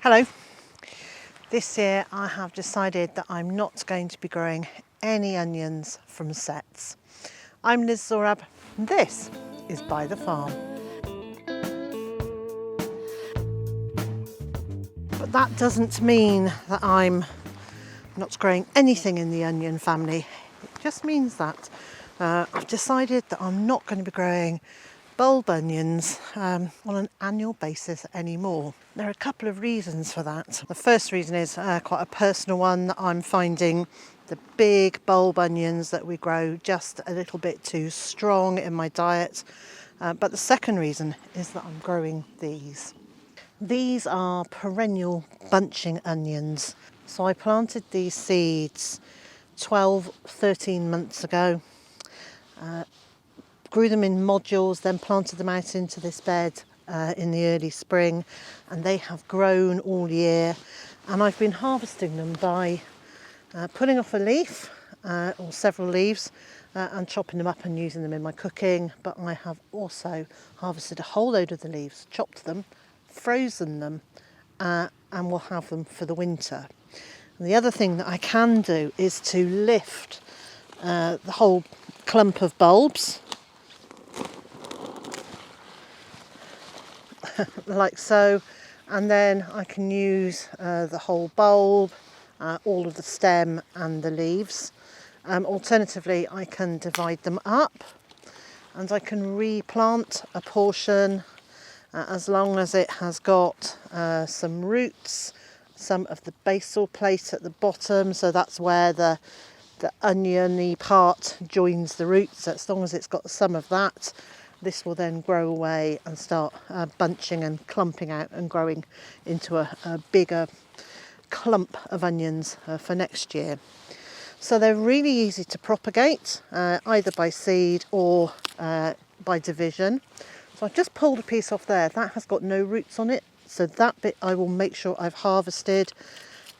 Hello. This year I have decided that I'm not going to be growing any onions from sets. I'm Liz Zorab and this is Byther Farm. But that doesn't mean that I'm not growing anything in the onion family. It just means that I've decided that I'm not going to be growing bulb onions on an annual basis anymore. There are a couple of reasons for that. The first reason is quite a personal one, that I'm finding the big bulb onions that we grow just a little bit too strong in my diet. But the second reason is that I'm growing these. These are perennial bunching onions. So I planted these seeds 13 months ago. Grew them in modules, then planted them out into this bed in the early spring, and they have grown all year. And I've been harvesting them by pulling off a leaf or several leaves and chopping them up and using them in my cooking. But I have also harvested a whole load of the leaves, chopped them, frozen them, and will have them for the winter. And the other thing that I can do is to lift the whole clump of bulbs like so, and then I can use the whole bulb, all of the stem and the leaves. Alternatively, I can divide them up and I can replant a portion as long as it has got some roots, some of the basal plate at the bottom, so that's where the oniony part joins the roots. So as long as it's got some of that, this will then grow away and start bunching and clumping out and growing into a bigger clump of onions for next year. So they're really easy to propagate, either by seed or by division. So I've just pulled a piece off there. That has got no roots on it, so that bit I will make sure I've harvested,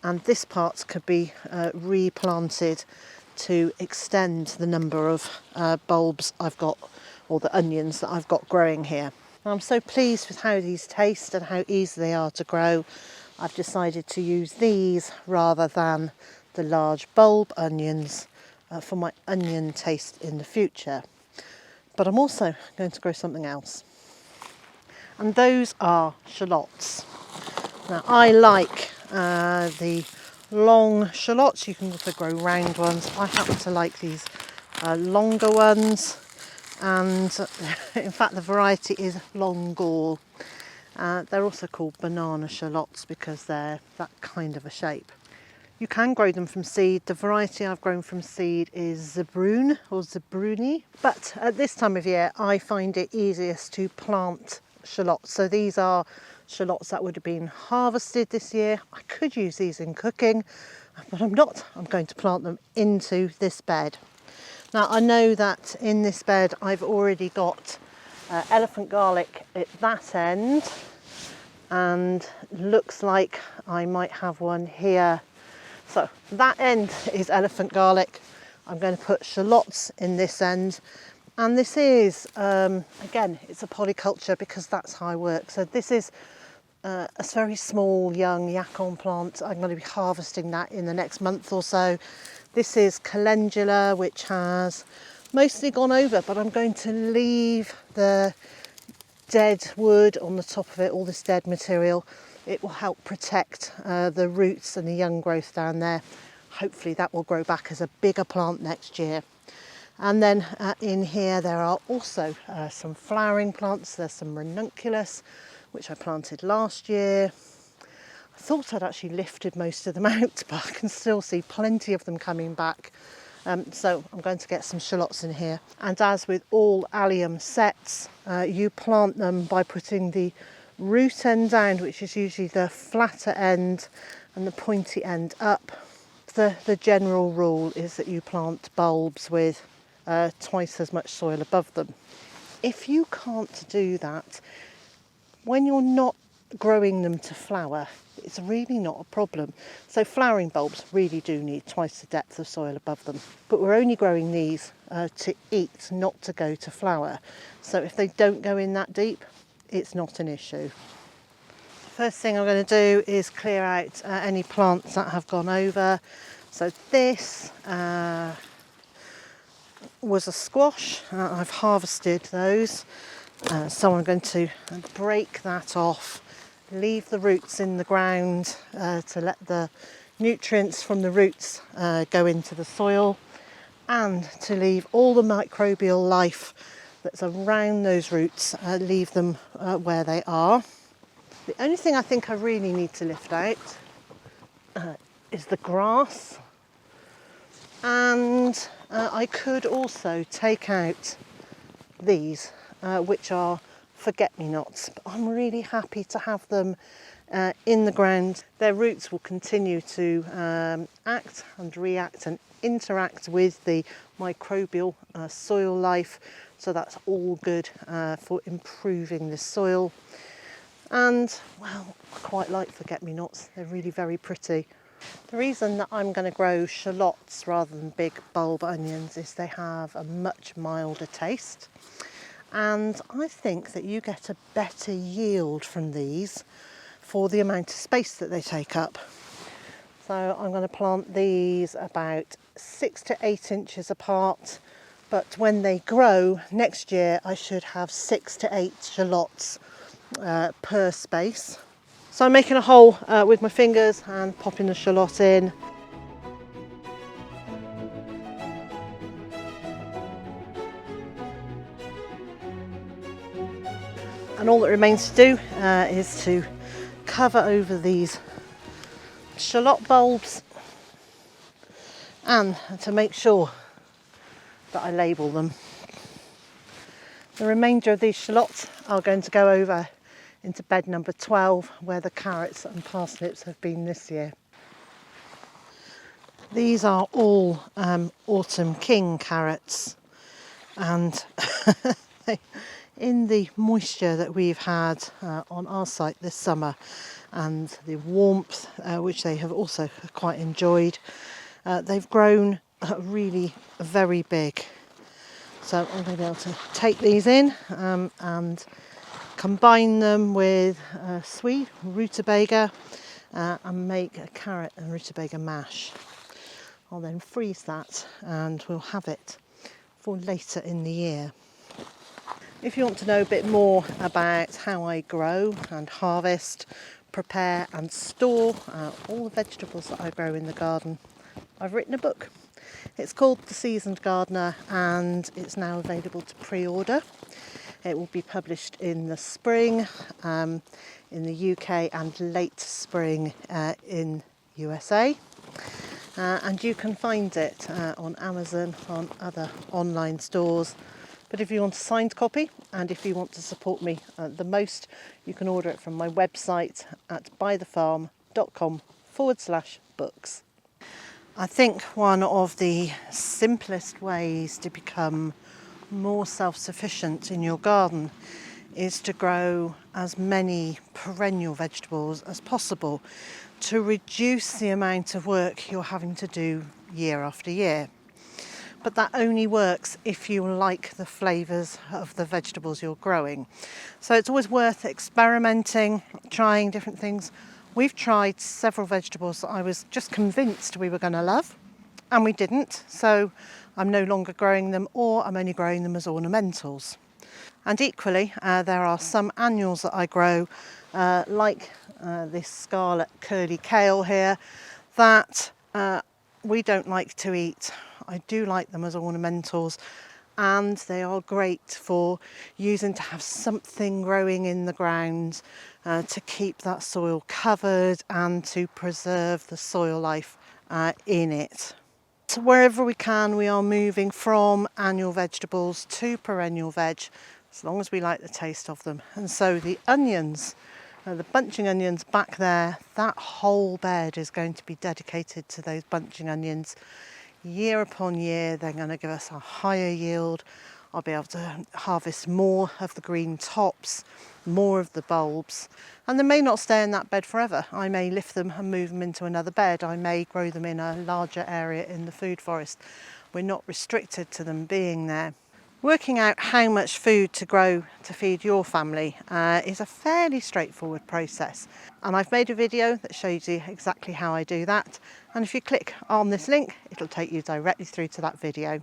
and this part could be replanted to extend the number of bulbs I've got, or the onions that I've got growing here. I'm so pleased with how these taste and how easy they are to grow. I've decided to use these rather than the large bulb onions for my onion taste in the future. But I'm also going to grow something else, and those are shallots. Now I like the long shallots. You can also grow round ones. I happen to like these longer ones, and in fact the variety is long gall. They're also called banana shallots because they're that kind of a shape. You can grow them from seed. The variety I've grown from seed is Zebrune or Zebruni, but at this time of year I find it easiest to plant shallots. So these are shallots that would have been harvested this year. I could use these in cooking, but I'm not. I'm going to plant them into this bed. Now I know that in this bed I've already got elephant garlic at that end, and looks like I might have one here. So that end is elephant garlic. I'm going to put shallots in this end, and this is again, it's a polyculture because that's how I work. So this is a very small young yacon plant. I'm going to be harvesting that in the next month or so. This is calendula, which has mostly gone over, but I'm going to leave the dead wood on the top of it, all this dead material. It will help protect the roots and the young growth down there. Hopefully that will grow back as a bigger plant next year. And then in here there are also some flowering plants. There's some ranunculus, which I planted last year. I thought I'd actually lifted most of them out, but I can still see plenty of them coming back. So I'm going to get some shallots in here. And as with all allium sets, you plant them by putting the root end down, which is usually the flatter end, and the pointy end up. The general rule is that you plant bulbs with twice as much soil above them. If you can't do that, when you're not growing them to flower, it's really not a problem. So flowering bulbs really do need twice the depth of soil above them, but we're only growing these to eat, not to go to flower. So if they don't go in that deep, it's not an issue. First thing I'm going to do is clear out any plants that have gone over. So this was a squash. I've harvested those. So I'm going to break that off, leave the roots in the ground to let the nutrients from the roots go into the soil, and to leave all the microbial life that's around those roots, leave them where they are. The only thing I think I really need to lift out is the grass, and I could also take out these which are forget-me-nots, but I'm really happy to have them in the ground. Their roots will continue to act and react and interact with the microbial soil life, so that's all good for improving the soil. And well, I quite like forget-me-nots, they're really very pretty. The reason that I'm going to grow shallots rather than big bulb onions is they have a much milder taste, and I think that you get a better yield from these for the amount of space that they take up. So I'm going to plant these about 6 to 8 inches apart, but when they grow next year I should have 6 to 8 shallots per space. So I'm making a hole with my fingers and popping the shallot in. And all that remains to do is to cover over these shallot bulbs and to make sure that I label them. The remainder of these shallots are going to go over into bed number 12, where the carrots and parsnips have been this year. These are all Autumn King carrots, and in the moisture that we've had on our site this summer and the warmth which they have also quite enjoyed, they've grown really very big. So I'm going to be able to take these in and combine them with swede, rutabaga, and make a carrot and rutabaga mash. I'll then freeze that and we'll have it for later in the year. If you want to know a bit more about how I grow and harvest, prepare and store all the vegetables that I grow in the garden, I've written a book. It's called The Seasoned Gardener, and it's now available to pre-order. It will be published in the spring in the UK and late spring in USA. And you can find it on Amazon, on other online stores. But if you want a signed copy, and if you want to support me the most, you can order it from my website at bytherfarm.com/books. I think one of the simplest ways to become more self-sufficient in your garden is to grow as many perennial vegetables as possible to reduce the amount of work you're having to do year after year. But that only works if you like the flavours of the vegetables you're growing. So it's always worth experimenting, trying different things. We've tried several vegetables that I was just convinced we were going to love, and we didn't. So I'm no longer growing them, or I'm only growing them as ornamentals. And equally, there are some annuals that I grow, like this scarlet curly kale here, that we don't like to eat. I do like them as ornamentals, and they are great for using to have something growing in the ground to keep that soil covered and to preserve the soil life in it. So wherever we can, we are moving from annual vegetables to perennial veg, as long as we like the taste of them. And so the onions, the bunching onions back there, that whole bed is going to be dedicated to those bunching onions. Year upon year, they're going to give us a higher yield. I'll be able to harvest more of the green tops, more of the bulbs, and they may not stay in that bed forever. I may lift them and move them into another bed. I may grow them in a larger area in the food forest. We're not restricted to them being there. Working out how much food to grow to feed your family is a fairly straightforward process, and I've made a video that shows you exactly how I do that, and if you click on this link it'll take you directly through to that video.